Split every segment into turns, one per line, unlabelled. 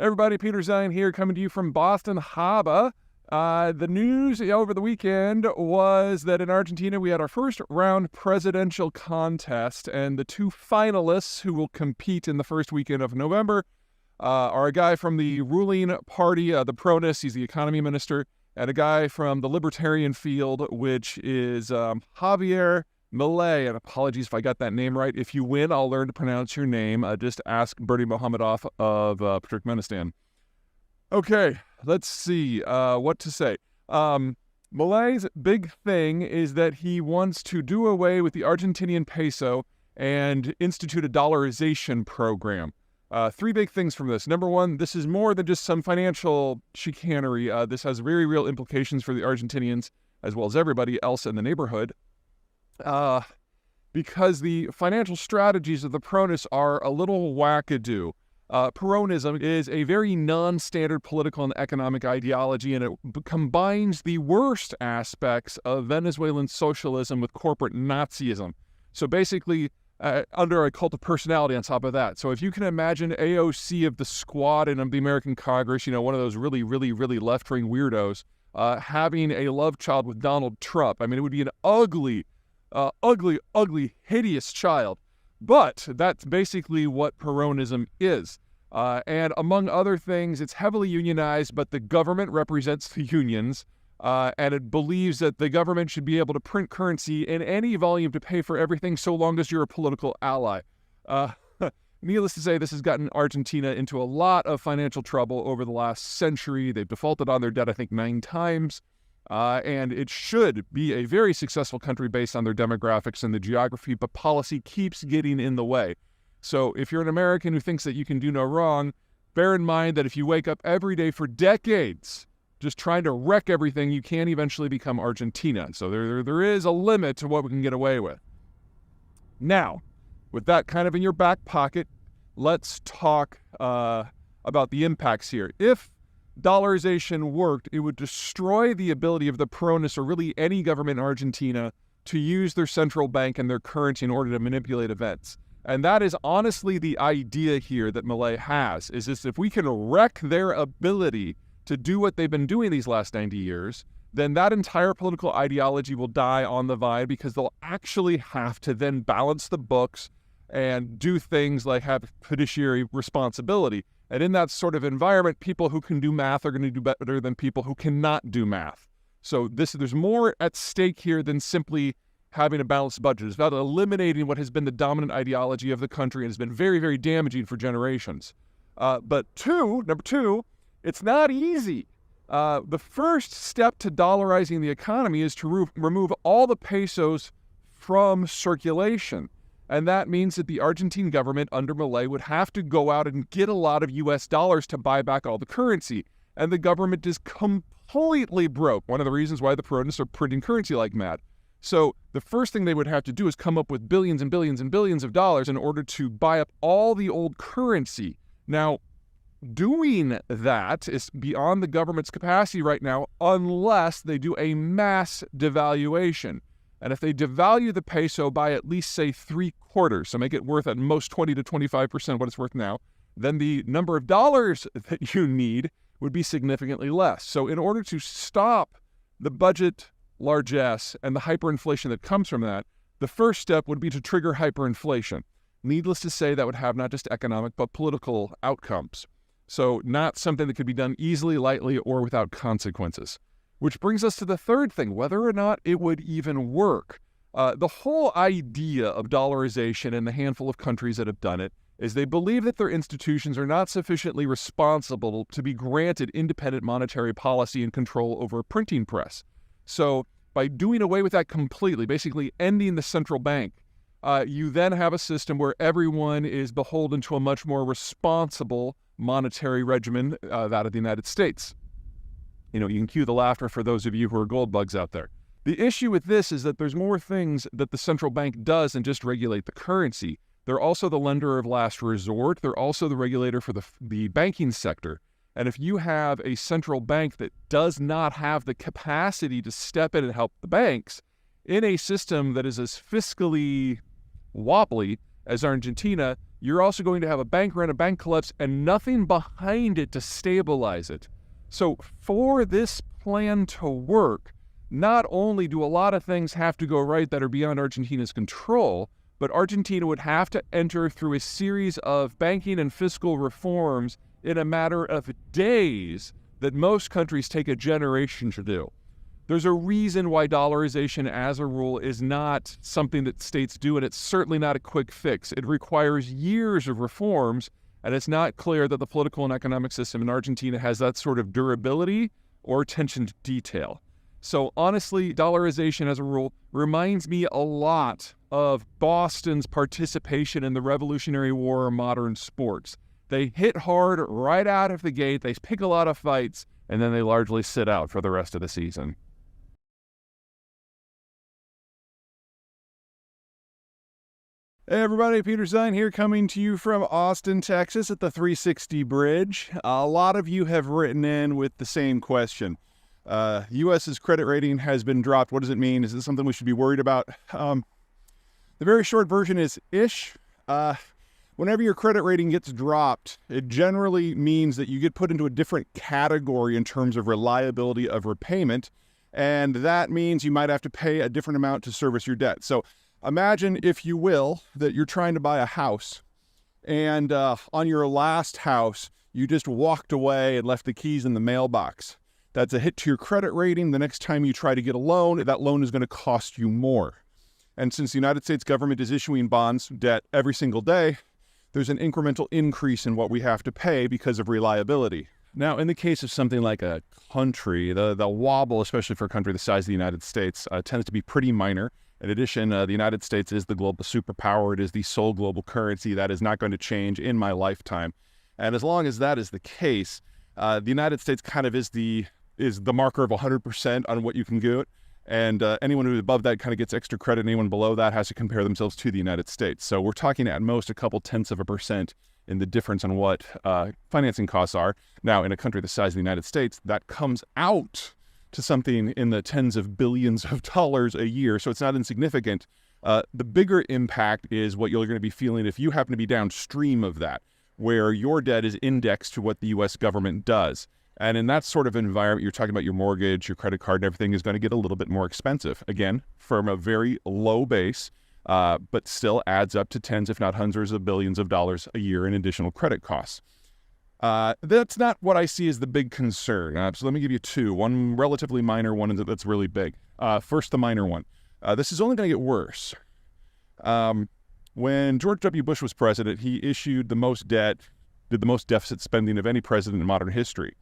Everybody, Peter Zeihan here, coming to you from Boston Harbor. The news over the weekend was that in Argentina we had our first round presidential contest, and the two finalists who will compete in the first weekend of November are a guy from the ruling party, the Peronis, he's the economy minister, and a guy from the libertarian field, which is Javier Milei. And apologies if I got that name right. If you win, I'll learn to pronounce your name. Just ask Bernie Mohamedov of Turkmenistan. Okay, let's see what to say. Milei's big thing is that he wants to do away with the Argentinian peso and institute a dollarization program. Three big things from this. Number one, this is more than just some financial chicanery. This has very real implications for the Argentinians as well as everybody else in the neighborhood. Because the financial strategies of the Peronis are a little wackadoo. Peronism is a very non-standard political and economic ideology, and it combines the worst aspects of Venezuelan socialism with corporate Nazism. So basically, under a cult of personality on top of that. So if you can imagine AOC of the squad in the American Congress, one of those really left-wing weirdos, having a love child with Donald Trump, I mean, it would be an ugly, hideous child. But that's basically what Peronism is. And among other things, it's heavily unionized, but the government represents the unions, and it believes that the government should be able to print currency in any volume to pay for everything so long as you're a political ally. Needless to say, this has gotten Argentina into a lot of financial trouble over the last century. They've defaulted on their debt, I think, 9 times. And it should be a very successful country based on their demographics and the geography, but policy keeps getting in the way. So if you're an American who thinks that you can do no wrong, bear in mind that if you wake up every day for decades just trying to wreck everything, you can eventually become Argentina. So there is a limit to what we can get away with. Now, with that kind of in your back pocket, let's talk about the impacts here. If dollarization worked, it would destroy the ability of the Peronis, or really any government in Argentina, to use their central bank and their currency in order to manipulate events. And that is honestly the idea here that Milei has, is this: if we can wreck their ability to do what they've been doing these last 90 years, then that entire political ideology will die on the vine, because they'll actually have to then balance the books and do things like have fiduciary responsibility. And in that sort of environment, people who can do math are going to do better than people who cannot do math. So there's more at stake here than simply having a balanced budget. It's about eliminating what has been the dominant ideology of the country and has been very damaging for generations. But number two, it's not easy. The first step to dollarizing the economy is to remove all the pesos from circulation. And that means that the Argentine government under Milei would have to go out and get a lot of US dollars to buy back all the currency. And the government is completely broke. One of the reasons why the Peronis are printing currency like mad. So the first thing they would have to do is come up with billions and billions and billions of dollars in order to buy up all the old currency. Now, doing that is beyond the government's capacity right now, unless they do a mass devaluation. And if they devalue the peso by at least, say, 3/4, so make it worth at most 20 to 25% what it's worth now, then the number of dollars that you need would be significantly less. So in order to stop the budget largesse and the hyperinflation that comes from that, the first step would be to trigger hyperinflation. Needless to say, that would have not just economic but political outcomes. So not something that could be done easily, lightly, or without consequences. Which brings us to the third thing, whether or not it would even work. The whole idea of dollarization in the handful of countries that have done it is they believe that their institutions are not sufficiently responsible to be granted independent monetary policy and control over a printing press. So by doing away with that completely, basically ending the central bank, you then have a system where everyone is beholden to a much more responsible monetary regimen, that of the United States. You can cue the laughter for those of you who are gold bugs out there. The issue with this is that there's more things that the central bank does than just regulate the currency. They're also the lender of last resort. They're also the regulator for the banking sector. And if you have a central bank that does not have the capacity to step in and help the banks in a system that is as fiscally wobbly as Argentina, you're also going to have a bank run, a bank collapse, and nothing behind it to stabilize it. So for this plan to work, not only do a lot of things have to go right that are beyond Argentina's control, but Argentina would have to enter through a series of banking and fiscal reforms in a matter of days that most countries take a generation to do. There's a reason why dollarization as a rule is not something that states do, and it's certainly not a quick fix. It requires years of reforms, and it's not clear that the political and economic system in Argentina has that sort of durability or attention to detail. So honestly, dollarization as a rule reminds me a lot of Boston's participation in the Revolutionary War or modern sports. They hit hard right out of the gate, they pick a lot of fights, and then they largely sit out for the rest of the season.
Hey everybody, Peter Zeihan here, coming to you from Austin, Texas at the 360 Bridge. A lot of you have written in with the same question. U.S.'s credit rating has been dropped. What does it mean? Is this something we should be worried about? The very short version is ish. Whenever your credit rating gets dropped, it generally means that you get put into a different category in terms of reliability of repayment, and that means you might have to pay a different amount to service your debt. So imagine, if you will, that you're trying to buy a house, and on your last house, you just walked away and left the keys in the mailbox. That's a hit to your credit rating. The next time you try to get a loan, that loan is going to cost you more. And since the United States government is issuing bonds, debt, every single day, there's an incremental increase in what we have to pay because of reliability. Now, in the case of something like a country, the wobble, especially for a country the size of the United States, tends to be pretty minor. In addition, the United States is the global superpower. It is the sole global currency. That is not going to change in my lifetime. And as long as that is the case, the United States kind of is the marker of 100% on what you can get. And anyone who's above that kind of gets extra credit. Anyone below that has to compare themselves to the United States. So we're talking at most a couple tenths of a percent in the difference on what financing costs are. Now, in a country the size of the United States, that comes out to something in the tens of billions of dollars a year. So it's not insignificant. The bigger impact is what you're going to be feeling if you happen to be downstream of that, where your debt is indexed to what the U.S. government does. And in that sort of environment, you're talking about your mortgage, your credit card, and everything is going to get a little bit more expensive. Again, from a very low base, but still adds up to tens, if not hundreds of billions of dollars a year in additional credit costs. That's not what I see as the big concern. So let me give you two. One relatively minor, one that's really big. First, the minor one. This is only going to get worse. When George W. Bush was president, he issued the most debt, did the most deficit spending of any president in modern history.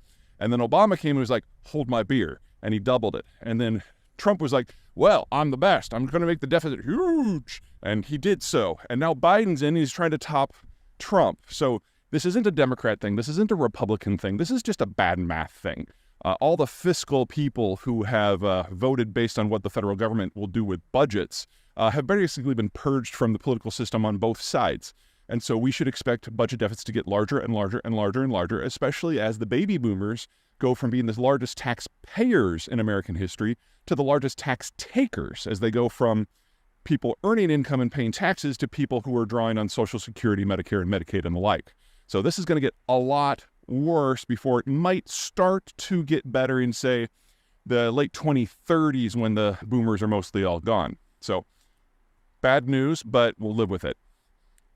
And then Obama came and was like, hold my beer. And he doubled it. And then Trump was like, well, I'm the best. I'm going to make the deficit huge. And he did so. And now Biden's in, he's trying to top Trump. So this isn't a Democrat thing. This isn't a Republican thing. This is just a bad math thing. All the fiscal people who have voted based on what the federal government will do with budgets have basically been purged from the political system on both sides. And so we should expect budget deficits to get larger and larger and larger and larger, especially as the baby boomers go from being the largest taxpayers in American history to the largest tax takers, as they go from people earning income and paying taxes to people who are drawing on Social Security, Medicare, and Medicaid and the like. So this is going to get a lot worse before it might start to get better in, say, the late 2030s when the boomers are mostly all gone. So bad news, but we'll live with it.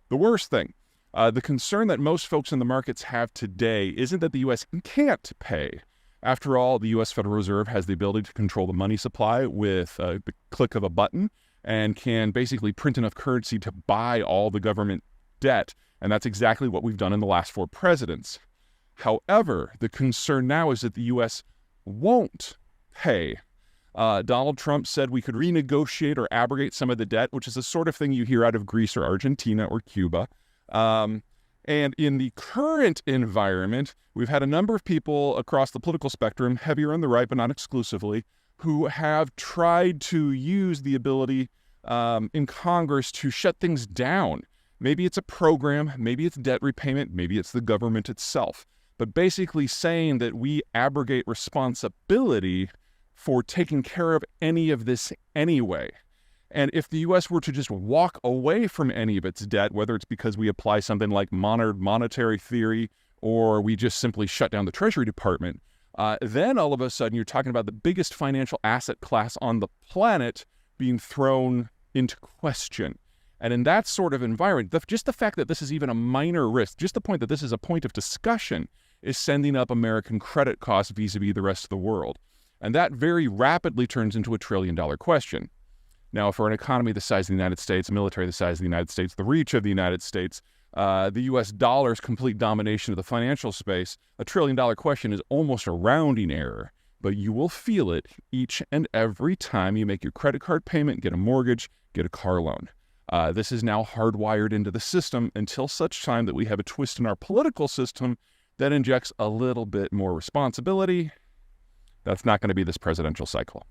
The worst thing, the concern that most folks in the markets have today isn't that the U.S. can't pay. After all, the U.S. Federal Reserve has the ability to control the money supply with the click of a button and can basically print enough currency to buy all the government debt. And that's exactly what we've done in the last 4 presidents. However, the concern now is that the U.S. won't pay. Donald Trump said we could renegotiate or abrogate some of the debt, which is the sort of thing you hear out of Greece or Argentina or Cuba. And in the current environment, we've had a number of people across the political spectrum, heavier on the right, but not exclusively, who have tried to use the ability in Congress to shut things down. Maybe it's a program, maybe it's debt repayment, maybe it's the government itself. But basically saying that we abrogate responsibility for taking care of any of this anyway.
And if the U.S. were to just walk away from any of its debt, whether it's because we apply something like modern monetary theory or we just simply shut down the Treasury Department, then all of a sudden you're talking about the biggest financial asset class on the planet being thrown into question. And in that sort of environment, just the fact that this is even a minor risk, just the point that this is a point of discussion, is sending up American credit costs vis-a-vis the rest of the world. And that very rapidly turns into a trillion-dollar question. Now, for an economy the size of the United States, a military the size of the United States, the reach of the United States, the U.S. dollar's complete domination of the financial space, a trillion-dollar question is almost a rounding error. But you will feel it each and every time you make your credit card payment, get a mortgage, get a car loan. This is now hardwired into the system until such time that we have a twist in our political system that injects a little bit more responsibility. That's not going to be this presidential cycle.